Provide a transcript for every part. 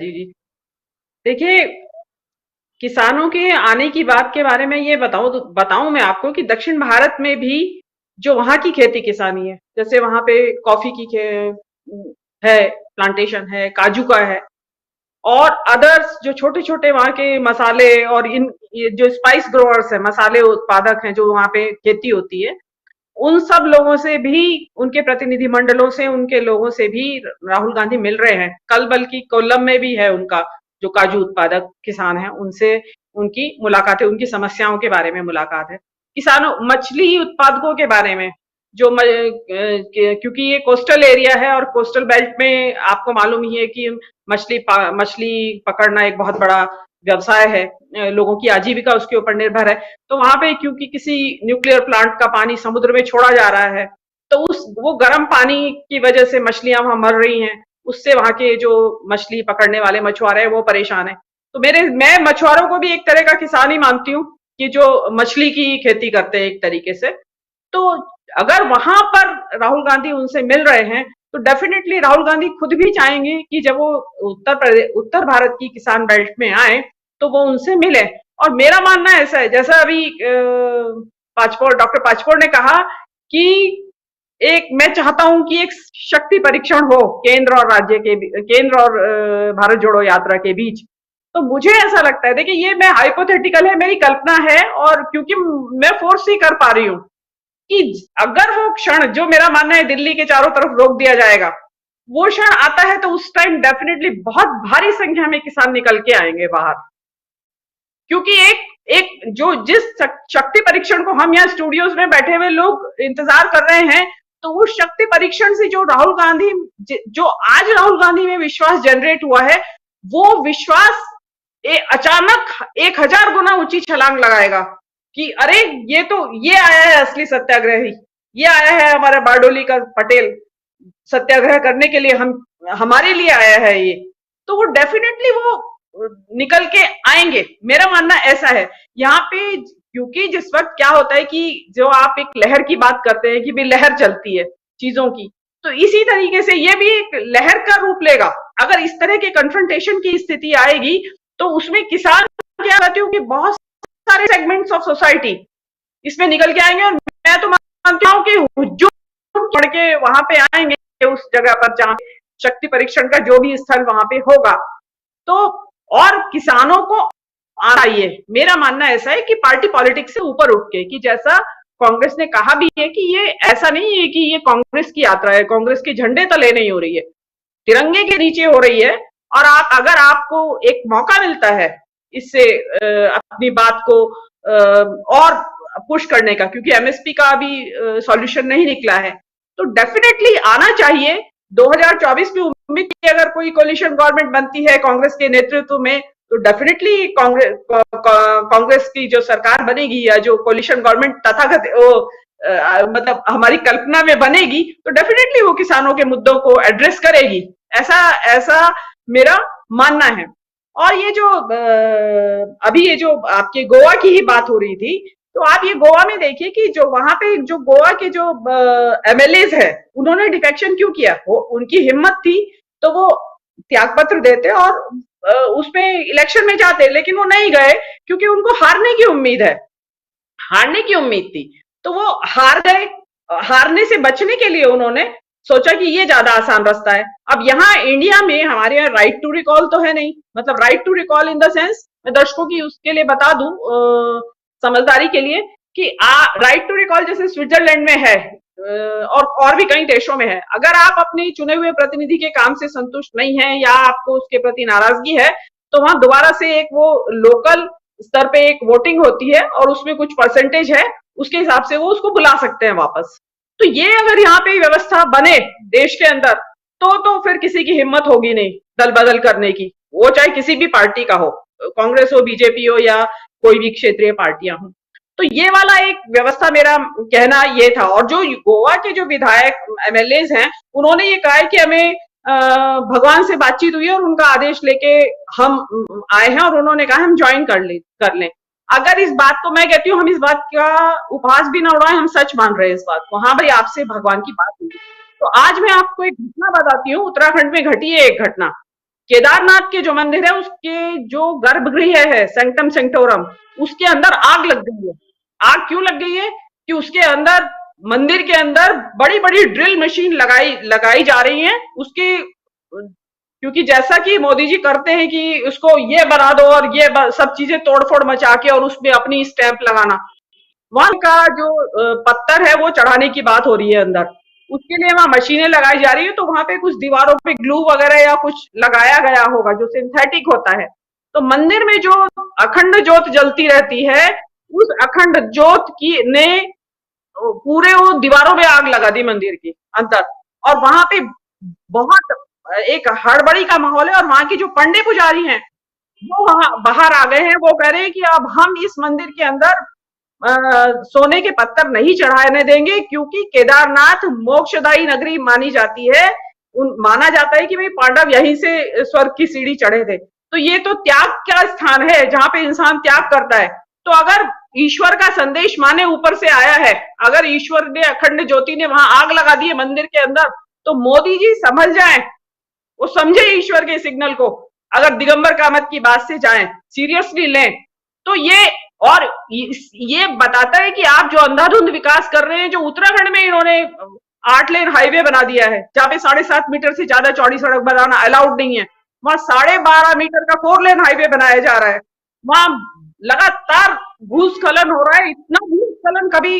जी जी। देखिए, किसानों के आने की बात के बारे में ये बताऊं मैं आपको कि दक्षिण भारत में भी जो वहां की खेती किसानी है, जैसे वहां पे कॉफी की है, प्लांटेशन है, काजू का है, और अदर्स जो छोटे छोटे वहां के मसाले और ये जो स्पाइस ग्रोअर्स है, मसाले उत्पादक हैं जो वहां पे खेती होती है, उन सब लोगों से भी, उनके प्रतिनिधि मंडलों से, उनके लोगों से भी राहुल गांधी मिल रहे हैं। कल बल्कि कोल्लम में भी है उनका, जो काजू उत्पादक किसान है उनसे उनकी मुलाकात है, उनकी समस्याओं के बारे में मुलाकात है। किसानों, मछली उत्पादकों के बारे में, क्योंकि ये कोस्टल एरिया है और कोस्टल बेल्ट में आपको मालूम ही है कि मछली पकड़ना एक बहुत बड़ा व्यवसाय है। लोगों की आजीविका उसके ऊपर निर्भर है। तो वहां पे क्योंकि किसी न्यूक्लियर प्लांट का पानी समुद्र में छोड़ा जा रहा है, तो उस वो गर्म पानी की वजह से मछलियां वहां मर रही हैं। उससे वहां के जो मछली पकड़ने वाले मछुआरे हैं वो परेशान है। तो मैं मछुआरों को भी एक तरह का किसान ही मानती हूँ, कि जो मछली की खेती करते हैं एक तरीके से। तो अगर वहां पर राहुल गांधी उनसे मिल रहे हैं, तो डेफिनेटली राहुल गांधी खुद भी चाहेंगे कि जब वो उत्तर भारत की किसान बेल्ट में आए, तो वो उनसे मिले। और मेरा मानना ऐसा है, जैसा अभी डॉक्टर पाचपोर ने कहा कि एक मैं चाहता हूं कि एक शक्ति परीक्षण हो केंद्र और भारत जोड़ो यात्रा के बीच। तो मुझे ऐसा लगता है, देखिए ये मैं हाइपोथेटिकल है, मेरी कल्पना है, और क्योंकि मैं फोर्स ही कर पा रही हूँ कि अगर वो क्षण, जो मेरा मानना है दिल्ली के चारों तरफ रोक दिया जाएगा, वो क्षण आता है, तो उस टाइम डेफिनेटली बहुत भारी संख्या में किसान निकल के आएंगे बाहर। क्योंकि एक एक जो जिस शक्ति परीक्षण को हम यहाँ स्टूडियोज में बैठे हुए लोग इंतजार कर रहे हैं, तो उस शक्ति परीक्षण से जो आज राहुल गांधी में विश्वास जनरेट हुआ है, वो विश्वास अचानक 1000 गुना ऊंची छलांग लगाएगा कि अरे, ये आया है असली सत्याग्रही, ये आया है हमारा बारडोली का पटेल, सत्याग्रह करने के लिए हम हमारे लिए आया है ये। तो वो डेफिनेटली वो निकल के आएंगे, मेरा मानना ऐसा है। यहाँ पे क्योंकि जिस वक्त क्या होता है कि जो आप एक लहर की बात करते हैं कि भी लहर चलती है चीजों की, तो इसी तरीके से ये भी एक लहर का रूप लेगा। अगर इस तरह के कन्फ्रंटेशन की स्थिति आएगी, तो उसमें किसान, क्या कहती हूँ कि बहुत सारे सेगमेंट्स ऑफ सोसाइटी इसमें निकल के आएंगे। और मैं तो मानती हूँ कि हुजूम पढ़ के वहां पे आएंगे उस जगह पर जहां शक्ति परीक्षण का जो भी स्थल वहां पे होगा। तो और किसानों को आना, ये मेरा मानना ऐसा है कि पार्टी पॉलिटिक्स से ऊपर उठ के, कि जैसा कांग्रेस ने कहा भी है कि ये ऐसा नहीं है कि ये कांग्रेस की यात्रा है, कांग्रेस के झंडे तले नहीं हो रही है, तिरंगे के नीचे हो रही है। और अगर आपको एक मौका मिलता है इससे अपनी बात को और पुश करने का, क्योंकि एमएसपी का अभी सॉल्यूशन नहीं निकला है, तो डेफिनेटली आना चाहिए। 2024 में उम्मीद की अगर कोई कोलिशन गवर्नमेंट बनती है कांग्रेस के नेतृत्व में, तो डेफिनेटली कांग्रेस की जो सरकार बनेगी, या जो कोलिशन गवर्नमेंट तथाकथित मतलब हमारी कल्पना में बनेगी, तो डेफिनेटली वो किसानों के मुद्दों को एड्रेस करेगी। ऐसा ऐसा मेरा मानना है। और ये जो अभी ये जो आपके गोवा की ही बात हो रही थी, तो आप ये गोवा में देखिए कि जो वहां पे जो गोवा के जो एमएलएज है, उन्होंने डिफेक्शन क्यों किया? वो उनकी हिम्मत थी तो वो त्याग पत्र देते और उसमें इलेक्शन में जाते, लेकिन वो नहीं गए क्योंकि उनको हारने की उम्मीद है, हारने की उम्मीद थी। तो वो हार गए। हारने से बचने के लिए उन्होंने सोचा कि ये ज्यादा आसान रास्ता है। अब यहाँ इंडिया में हमारे यहाँ राइट टू रिकॉल तो है नहीं, मतलब right to recall in the sense, मैं दर्शकों की उसके लिए बता दूं समझदारी के लिए, कि राइट टू रिकॉल जैसे स्विट्जरलैंड में है, और भी कई देशों में है। अगर आप अपने चुने हुए प्रतिनिधि के काम से संतुष्ट नहीं है, या आपको उसके प्रति नाराजगी है, तो वहां दोबारा से एक वो लोकल स्तर पे एक वोटिंग होती है, और उसमें कुछ परसेंटेज है, उसके हिसाब से वो उसको बुला सकते हैं वापस। तो ये अगर यहाँ पे व्यवस्था बने देश के अंदर, तो फिर किसी की हिम्मत होगी नहीं दल बदल करने की, वो चाहे किसी भी पार्टी का हो, कांग्रेस हो, बीजेपी हो, या कोई भी क्षेत्रीय पार्टियां हो। तो ये वाला एक व्यवस्था, मेरा कहना ये था। और जो गोवा के जो विधायक एमएलए हैं, उन्होंने ये कहा है कि हमें भगवान से बातचीत हुई है और उनका आदेश लेके हम आए हैं, और उन्होंने कहा हम ज्वाइन कर लें। अगर इस बात को, मैं कहती हूँ हम इस बात का उपहास भी ना उड़ाएं, हम सच मान रहे हैं इस बात को। हाँ भाई, आपसे भगवान की बात हुई। तो आज मैं आपको एक घटना बताती हूँ, उत्तराखंड में घटी है एक घटना। केदारनाथ के जो मंदिर है उसके जो गर्भगृह है सेंक्टम सेंक्टोरम, उसके अंदर आग लग गई है। आग क्यों लग गई है कि उसके अंदर, मंदिर के अंदर बड़ी बड़ी ड्रिल मशीन लगाई लगाई जा रही है उसकी, क्योंकि जैसा कि मोदी जी करते हैं कि उसको ये बना दो और ये सब चीजें तोड़फोड़ मचा के और उसमें अपनी स्टैंप लगाना, वहां का जो पत्थर है वो चढ़ाने की बात हो रही है अंदर, उसके लिए वहां मशीनें लगाई जा रही है, तो वहां पे कुछ दीवारों पे ग्लू वगैरह या कुछ लगाया गया होगा जो सिंथेटिक होता है। तो मंदिर में जो अखंड ज्योत जलती रहती है, उस अखंड ज्योत की ने पूरे वो दीवारों में आग लगा दी मंदिर की अंदर। और वहां पे बहुत एक हड़बड़ी का माहौल है, और वहां की जो पंडे पुजारी हैं वो वहां बाहर आ गए हैं, वो कह रहे हैं कि अब हम इस मंदिर के अंदर सोने के पत्थर नहीं चढ़ाने देंगे, क्योंकि केदारनाथ मोक्षदायी नगरी मानी जाती है। माना जाता है कि भाई पांडव यहीं से स्वर्ग की सीढ़ी चढ़े थे, तो ये तो त्याग का स्थान है जहां पे इंसान त्याग करता है। तो अगर ईश्वर का संदेश माने ऊपर से आया है, अगर ईश्वर ने अखंड ज्योति ने वहां आग लगा दी है मंदिर के अंदर, तो मोदी जी समझ जाएं, वो समझे ईश्वर के सिग्नल को, अगर दिगंबर कामत की बात से जाएं, सीरियसली लें, तो ये, और ये बताता है कि आप जो अंधाधुंध विकास कर रहे हैं, जो उत्तराखंड में इन्होंने 8 लेन हाईवे बना दिया है, जहां पे 7.5 मीटर से ज्यादा चौड़ी सड़क बनाना अलाउड नहीं है, वहां 12.5 मीटर का 4 लेन हाईवे बनाया जा रहा है। वहां लगातार भूस्खलन हो रहा है, इतना भूस्खलन कभी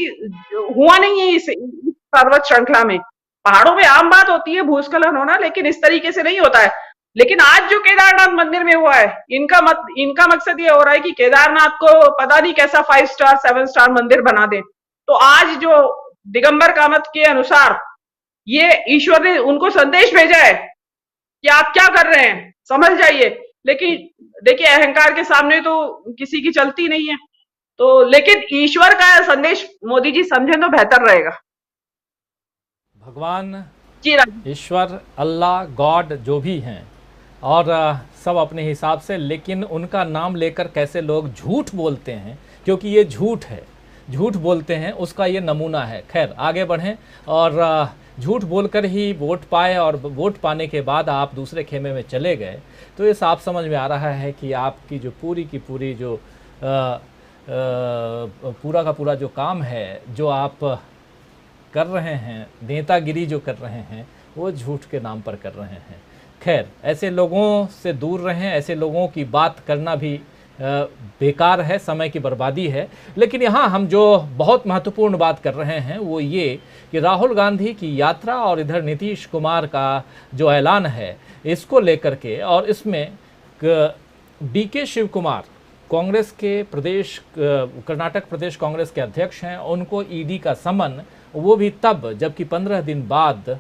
हुआ नहीं है इस पर्वत श्रृंखला में। पहाड़ों में आम बात होती है भूस्खलन होना, लेकिन इस तरीके से नहीं होता है। लेकिन आज जो केदारनाथ मंदिर में हुआ है, इनका मकसद ये हो रहा है कि केदारनाथ को पता नहीं कैसा 5 स्टार 7 स्टार मंदिर बना दे। तो आज जो दिगंबर कामत के अनुसार ये ईश्वर ने उनको संदेश भेजा है कि आप क्या कर रहे हैं, समझ जाइए। लेकिन देखिए, अहंकार के सामने तो किसी की चलती नहीं है। तो लेकिन ईश्वर का संदेश मोदी जी समझें तो बेहतर रहेगा। भगवान, जी ईश्वर, अल्लाह, गॉड जो भी हैं, और सब अपने हिसाब से, लेकिन उनका नाम लेकर कैसे लोग झूठ बोलते हैं, क्योंकि ये झूठ है, झूठ बोलते हैं, उसका ये नमूना है। खैर आगे बढ़ें, और झूठ बोलकर ही वोट पाए, और वोट पाने के बाद आप दूसरे खेमे में चले गए, तो ये साफ समझ में आ रहा है कि आपकी जो पूरी की पूरी जो पूरा का पूरा जो काम है, जो आप कर रहे हैं, नेतागिरी जो कर रहे हैं, वो झूठ के नाम पर कर रहे हैं। खैर, ऐसे लोगों से दूर रहें, ऐसे लोगों की बात करना भी बेकार है, समय की बर्बादी है। लेकिन यहाँ हम जो बहुत महत्वपूर्ण बात कर रहे हैं वो ये कि राहुल गांधी की यात्रा और इधर नीतीश कुमार का जो ऐलान है, इसको लेकर के, और इसमें डीके शिव कुमार कांग्रेस के कर्नाटक प्रदेश कांग्रेस के अध्यक्ष हैं, उनको ईडी का समन, वो भी तब जबकि 15 दिन बाद